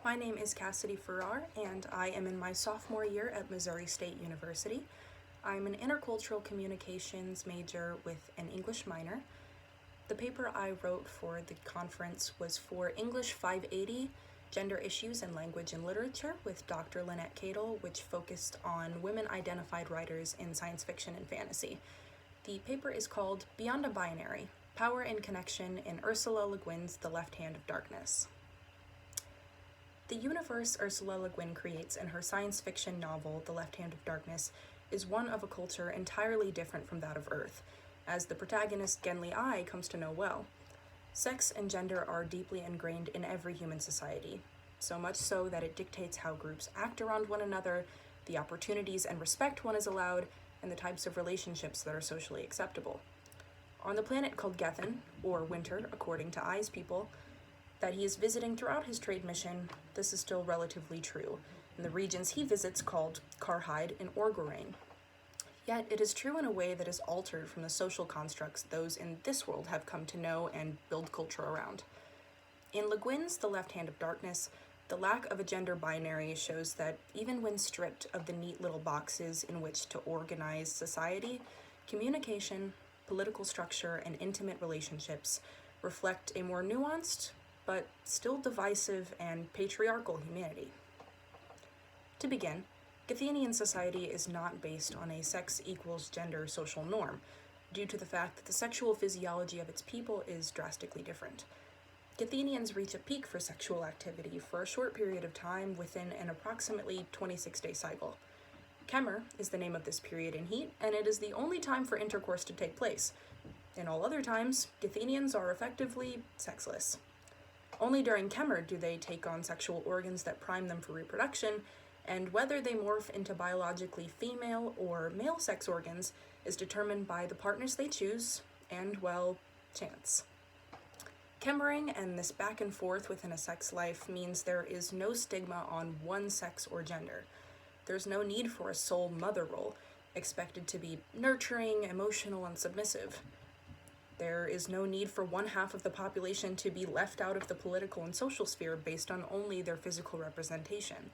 My name is Cassidy Farrar, and I am in my sophomore year at Missouri State University. I'm an intercultural communications major with an English minor. The paper I wrote for the conference was for English 580, Gender Issues in Language and Literature with Dr. Lynette Cadle, which focused on women-identified writers in science fiction and fantasy. The paper is called Beyond a Binary, Power and Connection in Ursula Le Guin's The Left Hand of Darkness. The universe Ursula Le Guin creates in her science fiction novel, The Left Hand of Darkness, is one of a culture entirely different from that of Earth, as the protagonist Guin comes to know well. Sex and gender are deeply ingrained in every human society, so much so that it dictates how groups act around one another, the opportunities and respect one is allowed, and the types of relationships that are socially acceptable. On the planet called Guin, or Winter, according to I's people, that he is visiting throughout his trade mission, this is still relatively true, in the regions he visits called Karhide and Orgorain. Yet it is true in a way that is altered from the social constructs those in this world have come to know and build culture around. In Le Guin's The Left Hand of Darkness, the lack of a gender binary shows that even when stripped of the neat little boxes in which to organize society, communication, political structure, and intimate relationships reflect a more nuanced, but still divisive and patriarchal humanity. To begin, Guinian society is not based on a sex equals gender social norm, due to the fact that the sexual physiology of its people is drastically different. Guinians reach a peak for sexual activity for a short period of time within an approximately 26-day cycle. Kemer is the name of this period in heat, and it is the only time for intercourse to take place. In all other times, Guinians are effectively sexless. Only during Kemer do they take on sexual organs that prime them for reproduction, and whether they morph into biologically female or male sex organs is determined by the partners they choose and, well, chance. Kemering and this back and forth within a sex life means there is no stigma on one sex or gender. There's no need for a sole mother role, expected to be nurturing, emotional, and submissive. There is no need for one half of the population to be left out of the political and social sphere based on only their physical representation.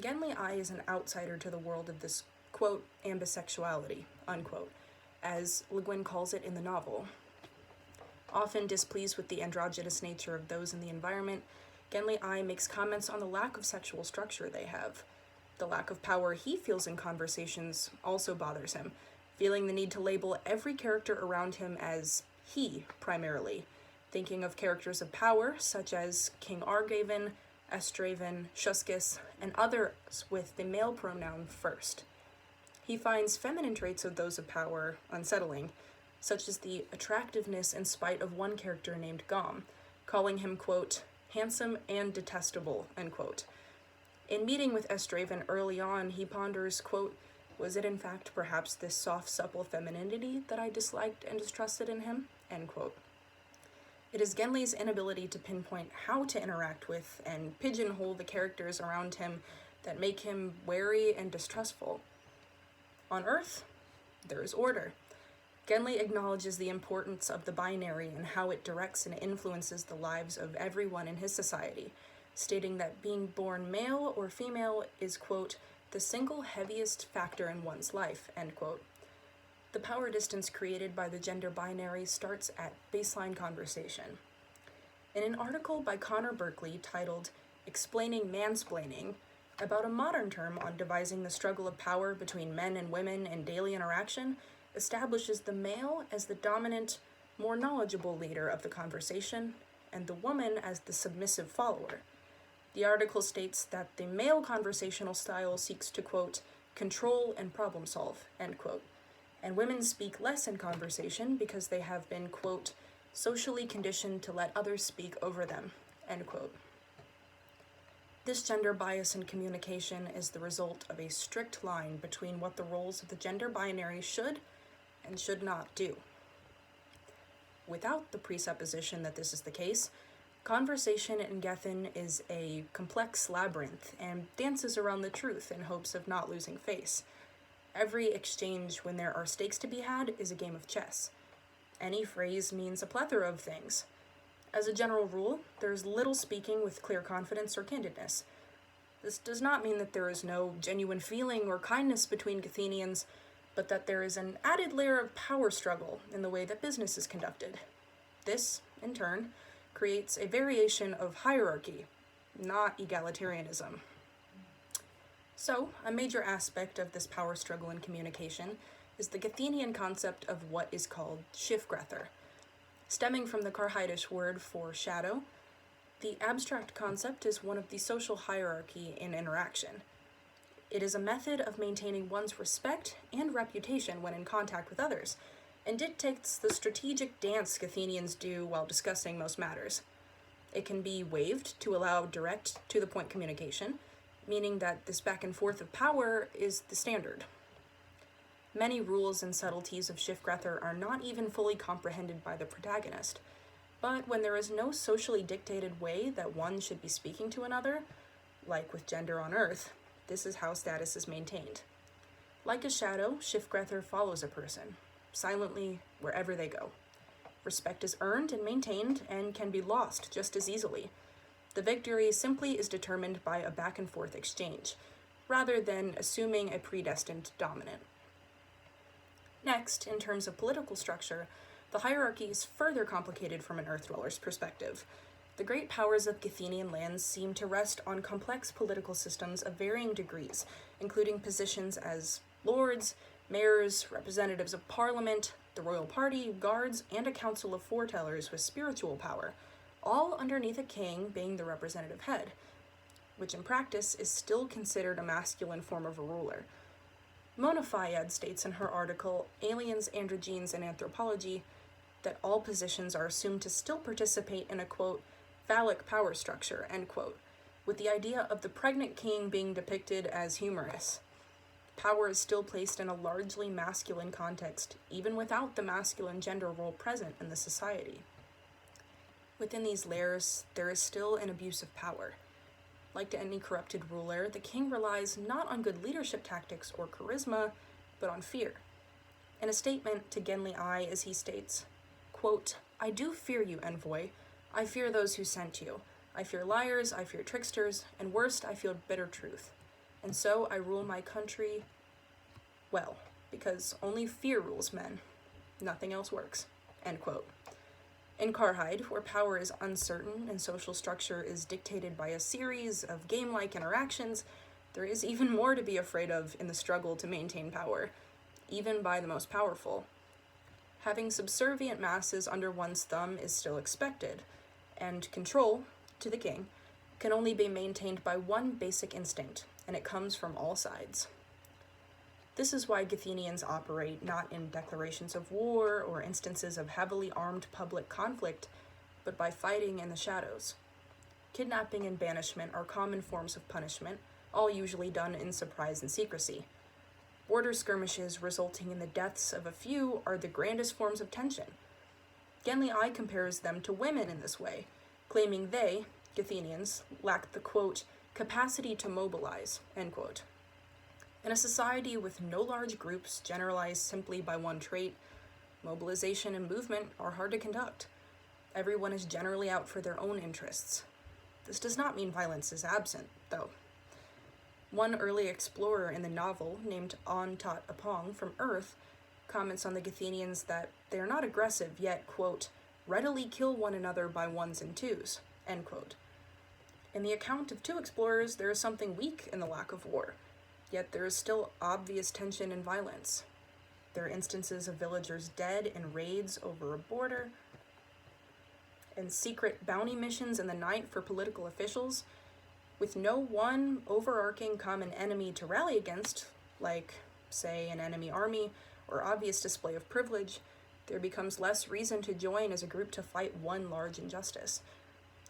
Guin is an outsider to the world of this, quote, ambisexuality, unquote, as Le Guin calls it in the novel. Often displeased with the androgynous nature of those in the environment, Guin makes comments on the lack of sexual structure they have. The lack of power he feels in conversations also bothers him, feeling the need to label every character around him as he, primarily, thinking of characters of power such as King Argaven, Estraven, Shuskis, and others with the male pronoun first. He finds feminine traits of those of power unsettling, such as the attractiveness in spite of one character named Gom, calling him, quote, handsome and detestable, unquote. In meeting with Estraven early on, he ponders, quote, was it in fact perhaps this soft, supple femininity that I disliked and distrusted in him? End quote. It is Guin's inability to pinpoint how to interact with and pigeonhole the characters around him that make him wary and distrustful. On Earth, there is order. Guin acknowledges the importance of the binary and how it directs and influences the lives of everyone in his society, stating that being born male or female is, quote, the single heaviest factor in one's life, end quote. The power distance created by the gender binary starts at baseline conversation. In an article by Connor Berkeley titled Explaining Mansplaining, about a modern term on devising the struggle of power between men and women in daily interaction, establishes the male as the dominant, more knowledgeable leader of the conversation, and the woman as the submissive follower. The article states that the male conversational style seeks to, quote, control and problem solve, end quote, and women speak less in conversation because they have been, quote, socially conditioned to let others speak over them, end quote. This gender bias in communication is the result of a strict line between what the roles of the gender binary should and should not do. Without the presupposition that this is the case, conversation in Guin is a complex labyrinth and dances around the truth in hopes of not losing face. Every exchange when there are stakes to be had is a game of chess. Any phrase means a plethora of things. As a general rule, there's little speaking with clear confidence or candidness. This does not mean that there is no genuine feeling or kindness between Guthenians, but that there is an added layer of power struggle in the way that business is conducted. This, in turn, creates a variation of hierarchy, not egalitarianism. So, a major aspect of this power struggle in communication is the Guthenian concept of what is called Schiffgrather. Stemming from the Karhaitish word for shadow, the abstract concept is one of the social hierarchy in interaction. It is a method of maintaining one's respect and reputation when in contact with others, and dictates the strategic dance Guthenians do while discussing most matters. It can be waived to allow direct, to-the-point communication, meaning that this back and forth of power is the standard. Many rules and subtleties of Schiffgrather are not even fully comprehended by the protagonist, but when there is no socially dictated way that one should be speaking to another, like with gender on Earth, this is how status is maintained. Like a shadow, Schiffgrather follows a person, silently wherever they go. Respect is earned and maintained and can be lost just as easily. The victory simply is determined by a back and forth exchange, rather than assuming a predestined dominant. Next, in terms of political structure, the hierarchy is further complicated from an Earth Dweller's perspective. The great powers of Guthenian lands seem to rest on complex political systems of varying degrees, including positions as lords, mayors, representatives of parliament, the royal party, guards, and a council of foretellers with spiritual power, all underneath a king being the representative head, which in practice is still considered a masculine form of a ruler. Mona Fayed states in her article, Aliens, Androgenes, and Anthropology, that all positions are assumed to still participate in a, quote, phallic power structure, end quote, with the idea of the pregnant king being depicted as humorous. Power is still placed in a largely masculine context, even without the masculine gender role present in the society. Within these layers, there is still an abuse of power. Like to any corrupted ruler, the king relies not on good leadership tactics or charisma, but on fear. In a statement to Genli I, as he states, quote, I do fear you, envoy. I fear those who sent you. I fear liars, I fear tricksters, and worst, I fear bitter truth. And so I rule my country well, because only fear rules men. Nothing else works, end quote. In Karhaid, where power is uncertain and social structure is dictated by a series of game-like interactions, there is even more to be afraid of in the struggle to maintain power, even by the most powerful. Having subservient masses under one's thumb is still expected, and control, to the king, can only be maintained by one basic instinct, and it comes from all sides. This is why Guthenians operate not in declarations of war or instances of heavily armed public conflict, but by fighting in the shadows. Kidnapping and banishment are common forms of punishment, all usually done in surprise and secrecy. Border skirmishes resulting in the deaths of a few are the grandest forms of tension. Genli I compares them to women in this way, claiming they, Guthenians, lack the, quote, capacity to mobilize, end quote. In a society with no large groups generalized simply by one trait, mobilization and movement are hard to conduct. Everyone is generally out for their own interests. This does not mean violence is absent, though. One early explorer in the novel, named An Tat Apong from Earth, comments on the Guthenians that they are not aggressive, yet, quote, readily kill one another by ones and twos, end quote. In the account of two explorers, there is something weak in the lack of war, yet there is still obvious tension and violence. There are instances of villagers dead in raids over a border, and secret bounty missions in the night for political officials, with no one overarching common enemy to rally against, like, say, an enemy army or obvious display of privilege. There becomes less reason to join as a group to fight one large injustice.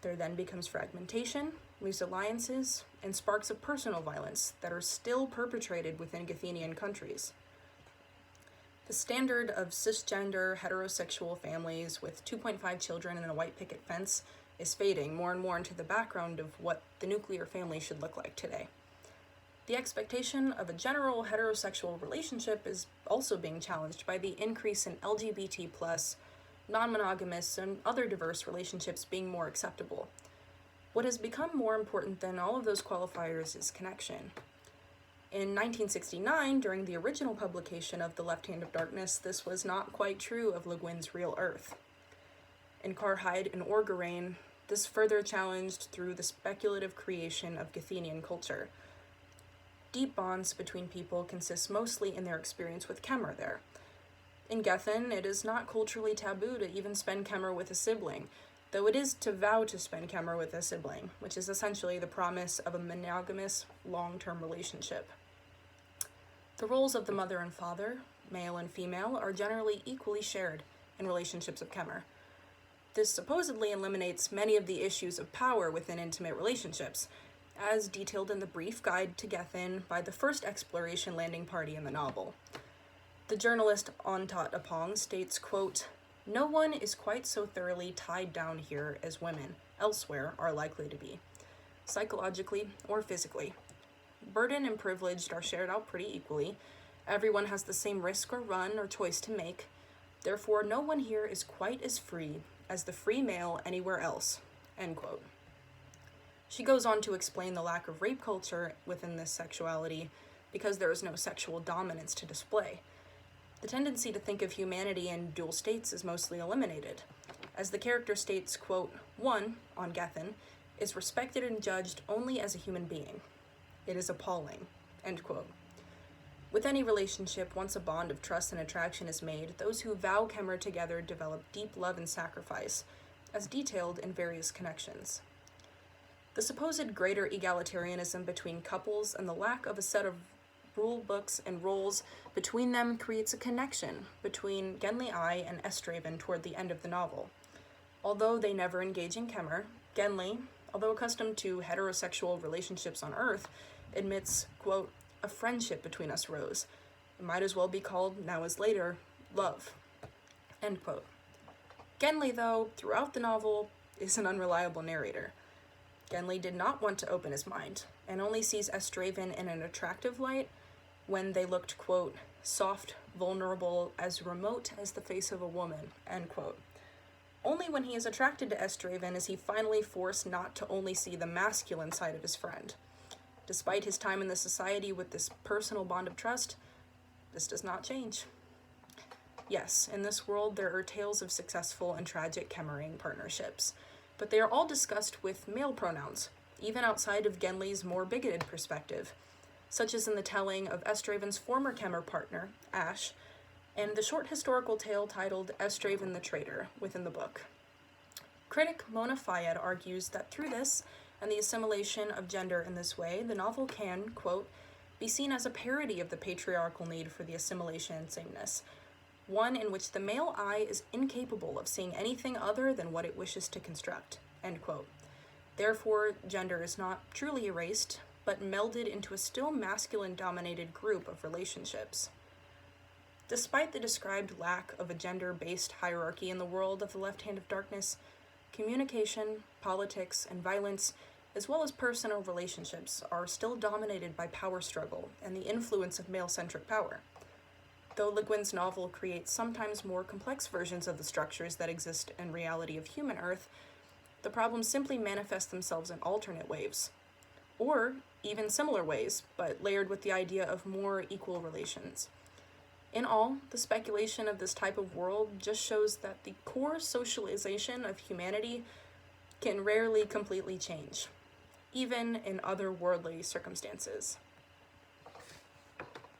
There then becomes fragmentation, loose alliances, and sparks of personal violence that are still perpetrated within Guthenian countries. The standard of cisgender, heterosexual families with 2.5 children and a white picket fence is fading more and more into the background of what the nuclear family should look like today. The expectation of a general heterosexual relationship is also being challenged by the increase in LGBT+, non-monogamous, and other diverse relationships being more acceptable. What has become more important than all of those qualifiers is connection. In 1969, during the original publication of The Left Hand of Darkness, this was not quite true of Le Guin's real Earth. In Carhide and Orgarain, this further challenged through the speculative creation of Gethenian culture. Deep bonds between people consist mostly in their experience with Kemmer there. In Gethin, it is not culturally taboo to even spend Kemmer with a sibling, though it is to vow to spend Kemmer with a sibling, which is essentially the promise of a monogamous, long-term relationship. The roles of the mother and father, male and female, are generally equally shared in relationships of Kemmer. This supposedly eliminates many of the issues of power within intimate relationships, as detailed in the brief guide to Gethin by the first exploration landing party in the novel. The journalist Ontat Apong states, quote, "No one is quite so thoroughly tied down here as women elsewhere are likely to be, psychologically or physically. Burden and privilege are shared out pretty equally. Everyone has the same risk or run or choice to make. Therefore, no one here is quite as free as the free male anywhere else," end quote. She goes on to explain the lack of rape culture within this sexuality because there is no sexual dominance to display. The tendency to think of humanity in dual states is mostly eliminated. As the character states, quote, "One, on Gethin, is respected and judged only as a human being. It is appalling," end quote. With any relationship, once a bond of trust and attraction is made, those who vow Kemmer together develop deep love and sacrifice, as detailed in various connections. The supposed greater egalitarianism between couples and the lack of a set of rule books and roles between them creates a connection between Genly I and Estraven toward the end of the novel. Although they never engage in Kemmer, Genly, although accustomed to heterosexual relationships on Earth, admits, quote, "A friendship between us rose. It might as well be called, now as later, love," end quote. Genly, though, throughout the novel, is an unreliable narrator. Genly did not want to open his mind, and only sees Estraven in an attractive light when they looked, quote, "soft, vulnerable, as remote as the face of a woman," end quote. Only when he is attracted to Estraven is he finally forced not to only see the masculine side of his friend. Despite his time in the society with this personal bond of trust, this does not change. Yes, in this world there are tales of successful and tragic Kemmering partnerships, but they are all discussed with male pronouns, even outside of Genly's more bigoted perspective, such as in the telling of Estraven's former Kemmer partner, Ash, and the short historical tale titled Estraven the Traitor within the book. Critic Mona Fayed argues that through this, and the assimilation of gender in this way, the novel can, quote, "be seen as a parody of the patriarchal need for the assimilation and sameness, one in which the male eye is incapable of seeing anything other than what it wishes to construct," end quote. Therefore, gender is not truly erased, but melded into a still masculine-dominated group of relationships. Despite the described lack of a gender-based hierarchy in the world of The Left Hand of Darkness, communication, politics, and violence, as well as personal relationships, are still dominated by power struggle and the influence of male-centric power. Though Le Guin's novel creates sometimes more complex versions of the structures that exist in reality of human Earth, the problems simply manifest themselves in alternate ways, or even similar ways, but layered with the idea of more equal relations. In all, the speculation of this type of world just shows that the core socialization of humanity can rarely completely change, even in otherworldly circumstances.